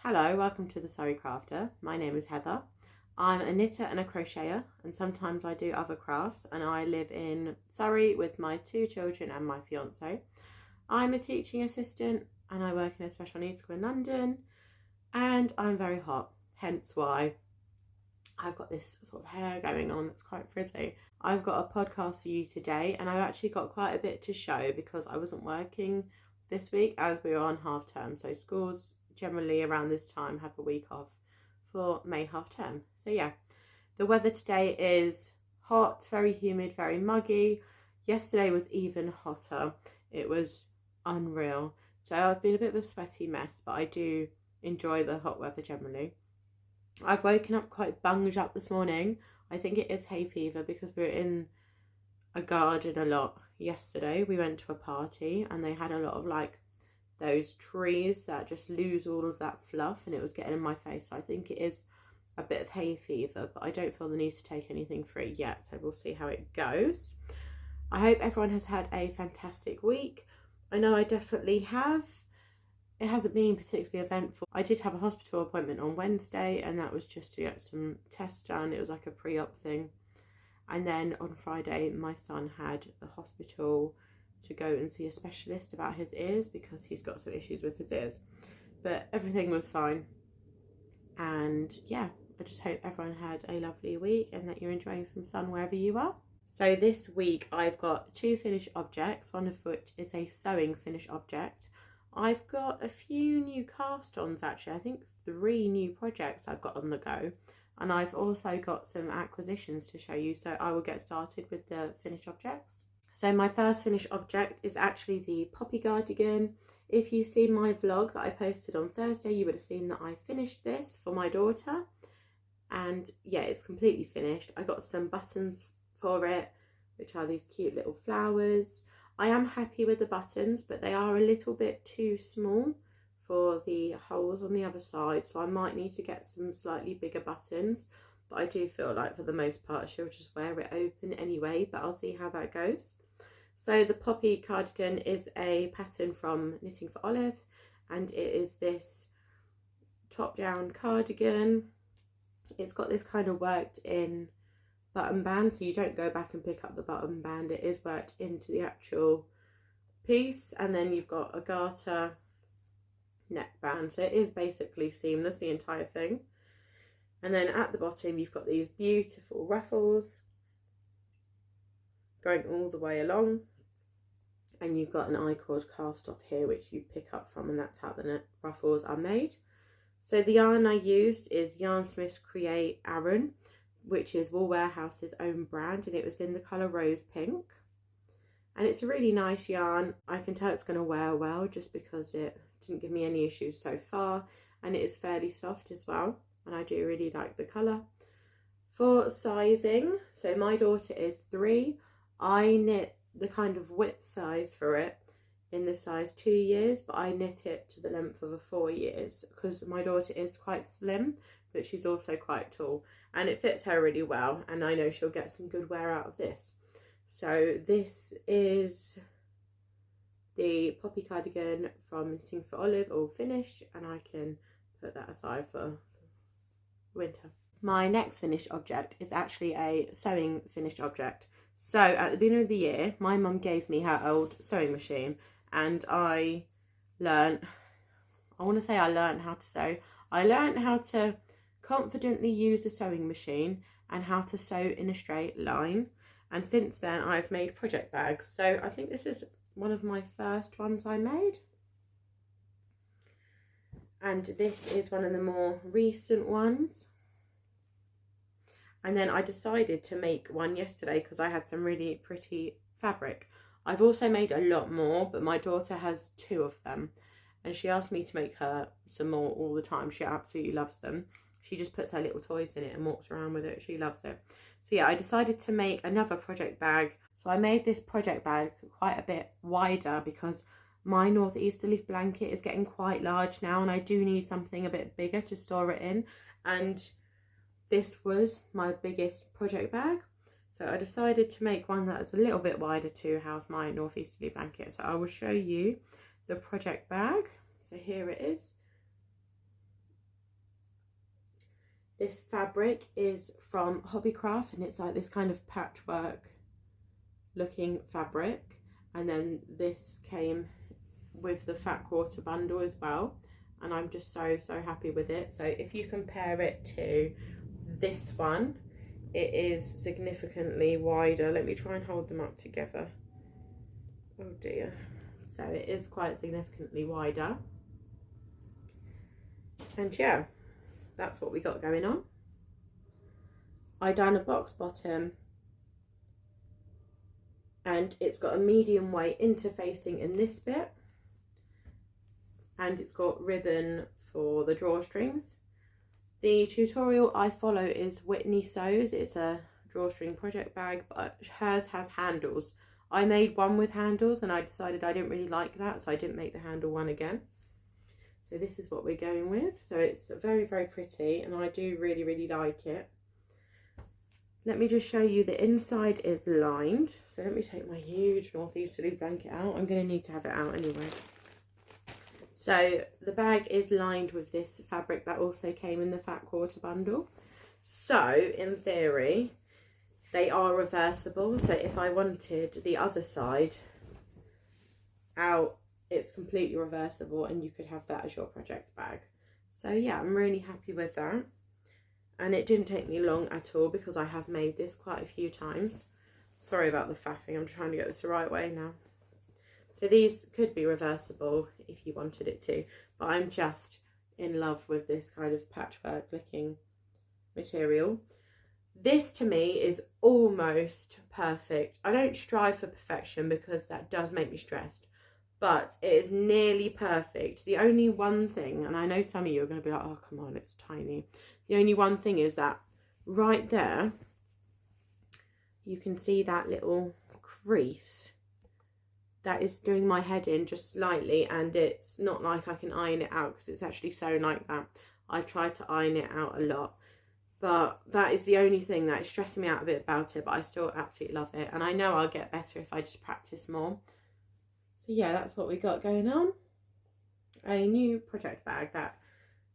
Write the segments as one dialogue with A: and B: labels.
A: Hello, welcome to the Surrey Crafter. My name is Heather. I'm a knitter and a crocheter, and sometimes I do other crafts, and I live in Surrey with my 2 children and my fiance. I'm a teaching assistant and I work in a special needs school in London, and I'm very hot, hence why I've got this sort of hair going on that's quite frizzy. I've got a podcast for you today, and I've actually got quite a bit to show because I wasn't working this week as we were on half term, so schools generally around this time have a week off for May half term. So yeah, the weather today is hot, very humid, very muggy. Yesterday was even hotter. It was unreal. So I've been a bit of a sweaty mess, but I do enjoy the hot weather generally. I've woken up quite bunged up this morning. I think it is hay fever because we were in a garden a lot yesterday. We went to a party and they had a lot of those trees that just lose all of that fluff, and it was getting in my face. So I think it is a bit of hay fever, but I don't feel the need to take anything for it yet, so we'll see how it goes. I hope everyone has had a fantastic week. I know I definitely have. It hasn't been particularly eventful. I did have a hospital appointment on Wednesday, and that was just to get some tests done. It was like a pre-op thing. And then on Friday my son had a hospital to go and see a specialist about his ears because he's got some issues with his ears, but everything was fine. And yeah, I just hope everyone had a lovely week and that you're enjoying some sun wherever you are. So this week I've got 2 finished objects, one of which is a sewing finished object. I've got a few new cast-ons actually. I think 3 new projects I've got on the go, and I've also got some acquisitions to show you, so I will get started with the finished objects. So my first finished object is actually the poppy cardigan. If you've seen my vlog that I posted on Thursday, you would have seen that I finished this for my daughter. And yeah, it's completely finished. I got some buttons for it, which are these cute little flowers. I am happy with the buttons, but they are a little bit too small for the holes on the other side. So I might need to get some slightly bigger buttons. But I do feel like for the most part she'll just wear it open anyway, but I'll see how that goes. So the poppy cardigan is a pattern from Knitting for Olive, and it is this top down cardigan. It's got this kind of worked in button band, so you don't go back and pick up the button band, it is worked into the actual piece. And then you've got a garter neckband, so it is basically seamless, the entire thing. And then at the bottom you've got these beautiful ruffles going all the way along, and you've got an I-cord cast off here which you pick up from, and that's how the ruffles are made. So the yarn I used is Yarn Smith's Create Aran, which is Wool Warehouse's own brand, and it was in the colour rose pink. And it's a really nice yarn. I can tell it's going to wear well just because it didn't give me any issues so far, and it is fairly soft as well, and I do really like the colour. For sizing, so my daughter is 3. I knit the kind of whip size for it in the size 2 years, but I knit it to the length of a 4 years because my daughter is quite slim, but she's also quite tall, and it fits her really well, and I know she'll get some good wear out of this. So this is the poppy cardigan from Knitting for Olive, all finished, and I can put that aside for winter. My next finished object is actually a sewing finished object. So at the beginning of the year, my mum gave me her old sewing machine, and I want to say I learned how to sew. I learned how to confidently use a sewing machine and how to sew in a straight line. And since then I've made project bags. So I think this is one of my first ones I made. And this is one of the more recent ones. And then I decided to make one yesterday because I had some really pretty fabric. I've also made a lot more, but my daughter has 2 of them, and she asked me to make her some more all the time. She absolutely loves them. She just puts her little toys in it and walks around with it. She loves it. So yeah, I decided to make another project bag. So I made this project bag quite a bit wider because my Northeasterly blanket is getting quite large now, and I do need something a bit bigger to store it in. And this was my biggest project bag, so I decided to make one that is a little bit wider to house my Northeasterly blanket. So I will show you the project bag. So here it is. This fabric is from Hobbycraft, and it's like this kind of patchwork looking fabric. And then this came with the fat quarter bundle as well, and I'm just so happy with it. So if you compare it to this one, it is significantly wider. Let me try and hold them up together. Oh dear. So it is quite significantly wider. And yeah, that's what we got going on. I done a box bottom, and it's got a medium weight interfacing in this bit, and it's got ribbon for the drawstrings. The tutorial I follow is Whitney Sews. It's a drawstring project bag, but hers has handles. I made one with handles and I decided I didn't really like that, so I didn't make the handle one again. So this is what we're going with. So it's very pretty, and I do really like it. Let me just show you, the inside is lined. So let me take my huge Northeasterly blanket out. I'm going to need to have it out anyway. So the bag is lined with this fabric that also came in the fat quarter bundle. So in theory, they are reversible. So if I wanted the other side out, it's completely reversible, and you could have that as your project bag. So yeah, I'm really happy with that. And it didn't take me long at all, because I have made this quite a few times. Sorry about the faffing, I'm trying to get this the right way now. So these could be reversible if you wanted it to, but I'm just in love with this kind of patchwork looking material. This to me is almost perfect. I don't strive for perfection because that does make me stressed, but it is nearly perfect. The only one thing, and I know some of you are going to be like, oh come on, it's tiny. The only one thing is that right there, you can see that little crease. That is doing my head in just slightly, and it's not like I can iron it out because it's actually sewn like that. I've tried to iron it out a lot, but that is the only thing that is stressing me out a bit about it, but I still absolutely love it, and I know I'll get better if I just practice more. So yeah, that's what we got going on. A new project bag that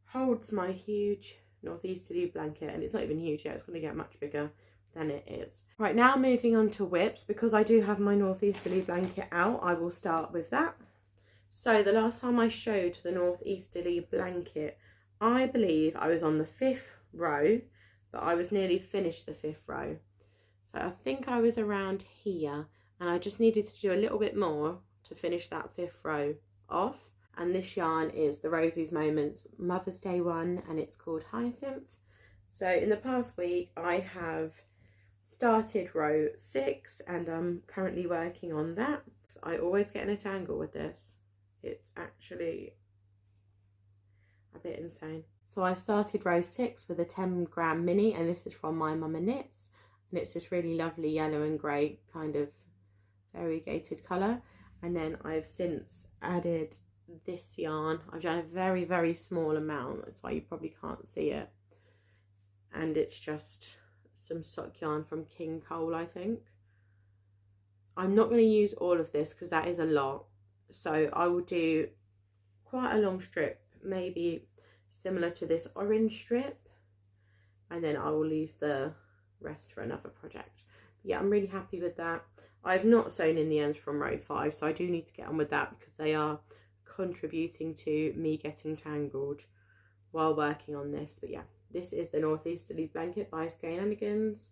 A: holds my huge Northeasterly blanket, and it's not even huge yet, it's going to get much bigger than it is. Right, now moving on to whips, because I do have my Northeasterly blanket out, I will start with that. So the last time I showed the Northeasterly blanket, I believe I was on the 5th row, but I was nearly finished the 5th row. So I think I was around here, and I just needed to do a little bit more to finish that 5th row off. And this yarn is the Rosie's Moments Mother's Day one, and it's called Hyacinth. So in the past week, I have started row 6, and I'm currently working on that. I always get in a tangle with this. It's actually a bit insane. So I started row 6 with a 10-gram mini, and this is from My Mama Knits, and it's this really lovely yellow and grey kind of variegated colour. And then I've since added this yarn. I've done a very small amount, that's why you probably can't see it, and it's just some sock yarn from King Cole, I think. I'm not going to use all of this because that is a lot, so I will do quite a long strip, maybe similar to this orange strip, and then I will leave the rest for another project. But yeah, I'm really happy with that. I've not sewn in the ends from row 5, so I do need to get on with that because they are contributing to me getting tangled while working on this. But yeah, this is the Northeasterly blanket by Skein-Anigans,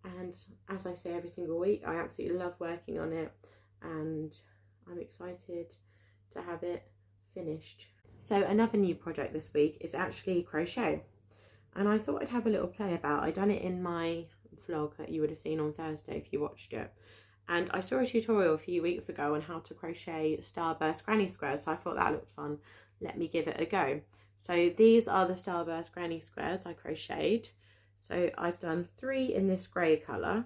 A: and as I say every single week, I absolutely love working on it, and I'm excited to have it finished. So another new project this week is actually crochet, and I thought I'd have a little play about. I done it in my vlog that you would have seen on Thursday if you watched it. And I saw a tutorial a few weeks ago on how to crochet Starburst granny squares, so I thought that looks fun. Let me give it a go. So these are the Starburst granny squares I crocheted. So I've done 3 in this grey colour.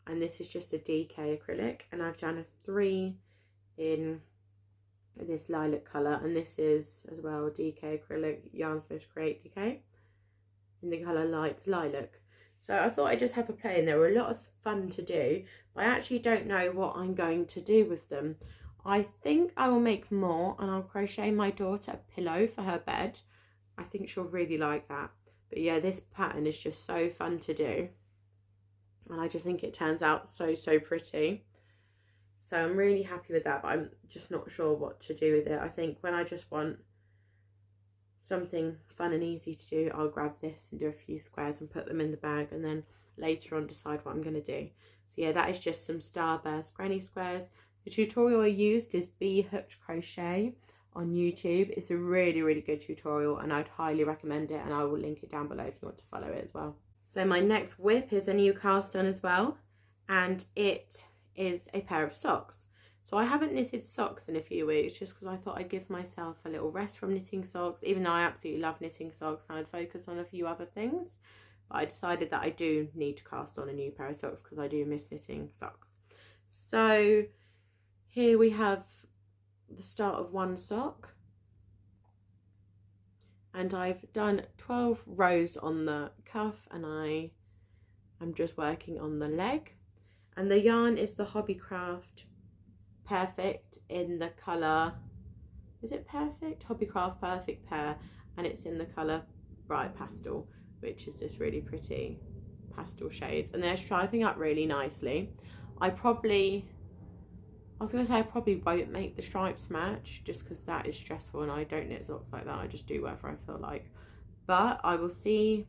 A: And this is just a DK acrylic. And I've done a 3 in this lilac colour. And this is as well DK acrylic, Yarn Smith Create DK, in the colour light lilac. So I thought I'd just have a play, and they were a lot of fun to do, but I actually don't know what I'm going to do with them. I think I will make more, and I'll crochet my daughter a pillow for her bed. I think she'll really like that. But yeah, this pattern is just so fun to do. And I just think it turns out so, so pretty. So I'm really happy with that, but I'm just not sure what to do with it. I think when I just want something fun and easy to do, I'll grab this and do a few squares and put them in the bag, and then later on decide what I'm going to do. So yeah, that is just some Starburst granny squares. The tutorial I used is Bee Hooked Crochet on YouTube. It's a really, really good tutorial, and I'd highly recommend it, and I will link it down below if you want to follow it as well. So my next whip is a new cast on as well, and it is a pair of socks. So I haven't knitted socks in a few weeks, just because I thought I'd give myself a little rest from knitting socks, even though I absolutely love knitting socks and I'd focus on a few other things. But I decided that I do need to cast on a new pair of socks because I do miss knitting socks. So here we have the start of one sock, and I've done 12 rows on the cuff, and I am just working on the leg. And the yarn is the Hobbycraft Perfect in the colour, is it Perfect? Hobbycraft Perfect Pear, and it's in the colour Bright Pastel, which is this really pretty pastel shades, and they're striping up really nicely. I probably won't make the stripes match, just because that is stressful and I don't knit socks like that. I just do whatever I feel like, but I will see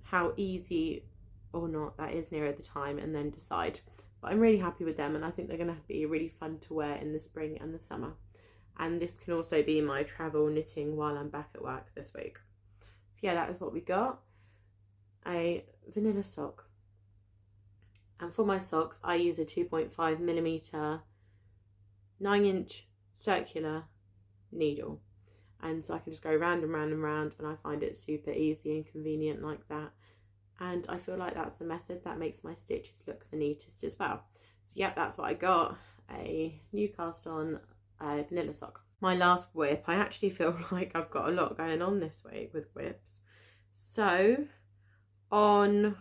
A: how easy or not that is nearer the time and then decide. But I'm really happy with them, and I think they're going to be really fun to wear in the spring and the summer. And this can also be my travel knitting while I'm back at work this week. So yeah, that is what we got. A vanilla sock. And for my socks, I use a 2.5mm 9-inch circular needle. And so I can just go round and round and round, and I find it super easy and convenient like that. And I feel like that's the method that makes my stitches look the neatest as well. So yeah, that's what I got. A new cast on vanilla sock. My last whip, I actually feel like I've got a lot going on this week with whips. So on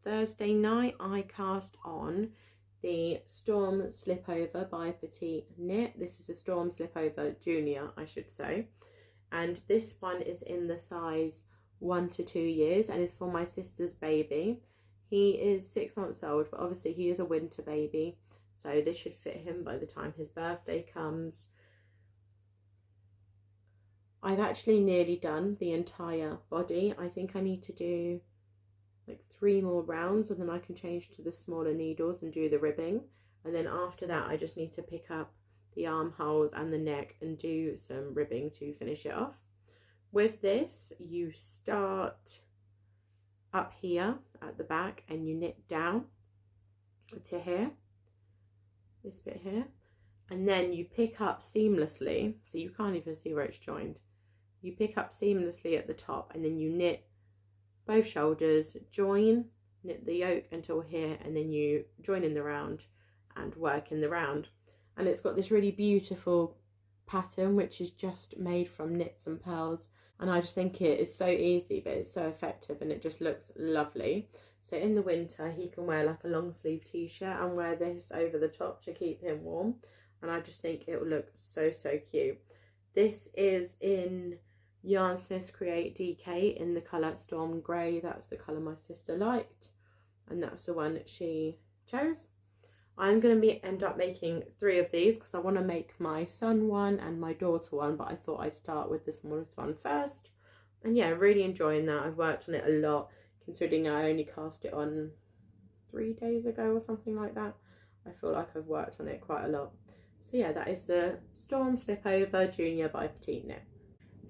A: Thursday night, I cast on the Storm Slipover by Petite Knit. This is the Storm Slipover Junior, I should say. And this one is in the size 1 to 2 years, and it's for my sister's baby. He is 6 months old, but obviously he is a winter baby, so this should fit him by the time his birthday comes. I've actually nearly done the entire body. I think I need to do like 3 more rounds, and then I can change to the smaller needles and do the ribbing. And then after that, I just need to pick up the armholes and the neck and do some ribbing to finish it off. With this, you start up here at the back and you knit down to here, this bit here, and then you pick up seamlessly, so you can't even see where it's joined. You pick up seamlessly at the top, and then you knit both shoulders, join, knit the yoke until here, and then you join in the round and work in the round. And it's got this really beautiful pattern which is just made from knits and pearls, and I just think it is so easy, but it's so effective, and it just looks lovely. So in the winter he can wear like a long sleeve t-shirt and wear this over the top to keep him warm, and I just think it will look so, so cute. This is in Yarnsmiths Create DK in the colour Storm Grey. That's the colour my sister liked, and that's the one that she chose. I'm going to end up making 3 of these because I want to make my son one and my daughter one, but I thought I'd start with the smallest one first. And yeah, really enjoying that. I've worked on it a lot, considering I only cast it on 3 days ago or something like that. I feel like I've worked on it quite a lot. So yeah, that is the Storm Slipover Junior by Petite Knit.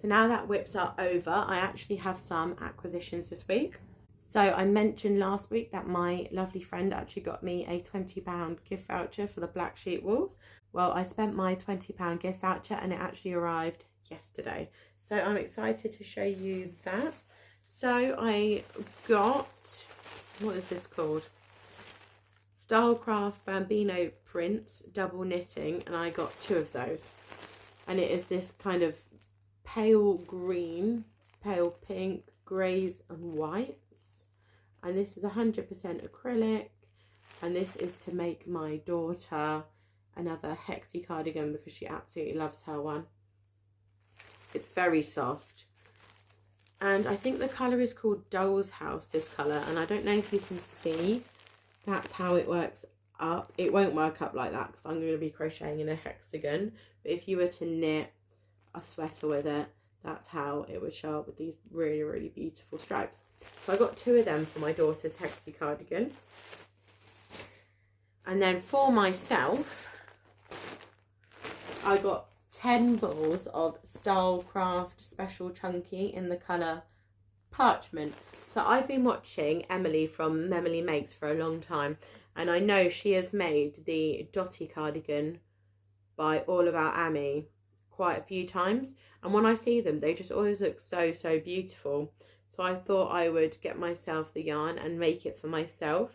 A: So now that whips are over, I actually have some acquisitions this week. So I mentioned last week that my lovely friend actually got me a £20 gift voucher for the Black Sheep Wools. Well, I spent my £20 gift voucher and it actually arrived yesterday. So I'm excited to show you that. So I got, what is this called? Stylecraft Bambino Prints Double Knitting, and I got 2 of those. And it is this kind of pale green, pale pink, greys and whites. And this is 100% acrylic, and this is to make my daughter another Hexy cardigan because she absolutely loves her one. It's very soft. And I think the colour is called Doll's House, this colour. And I don't know if you can see, that's how it works up. It won't work up like that because I'm going to be crocheting in a hexagon. But if you were to knit a sweater with it, that's how it would show up with these really, really beautiful stripes. So I got 2 of them for my daughter's Hexy cardigan. And then for myself, I got 10 balls of Starcraft Special Chunky in the colour Parchment. So I've been watching Emily from Emily Makes for a long time, and I know she has made the Dotty Cardigan by All About Amy quite a few times, and when I see them they just always look so beautiful. So I thought I would get myself the yarn and make it for myself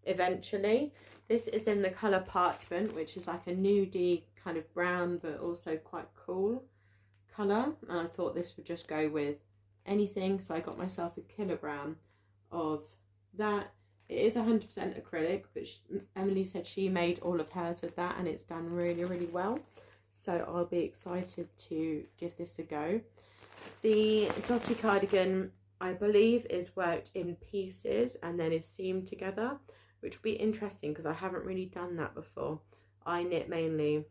A: eventually. This is in the colour Parchment, which is like a nudie kind of brown but also quite cool colour, and I thought this would just go with anything, so I got myself a kilogram of that. It is 100% acrylic, but Emily said she made all of hers with that and it's done really well, so I'll be excited to give this a go. The Dotty cardigan, I believe, is worked in pieces and then is seamed together, which will be interesting because I haven't really done that before. I knit mainly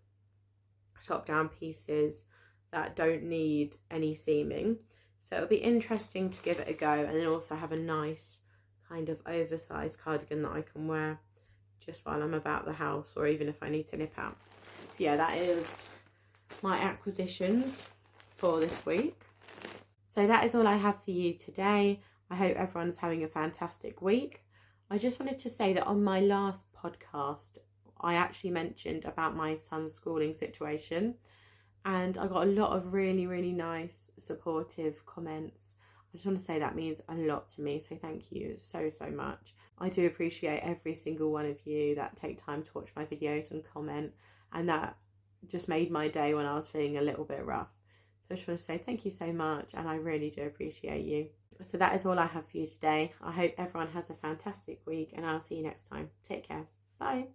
A: top down pieces that don't need any seaming, so it'll be interesting to give it a go, and then also have a nice kind of oversized cardigan that I can wear just while I'm about the house, or even if I need to nip out. So yeah, that is my acquisitions for this week. So that is all I have for you today. I hope everyone's having a fantastic week. I just wanted to say that on my last podcast, I actually mentioned about my son's schooling situation, and I got a lot of really nice supportive comments. I just want to say that means a lot to me, so thank you so much. I do appreciate every single one of you that take time to watch my videos and comment, and that just made my day when I was feeling a little bit rough. So I just want to say thank you so much, and I really do appreciate you. So that is all I have for you today. I hope everyone has a fantastic week, and I'll see you next time. Take care. Bye.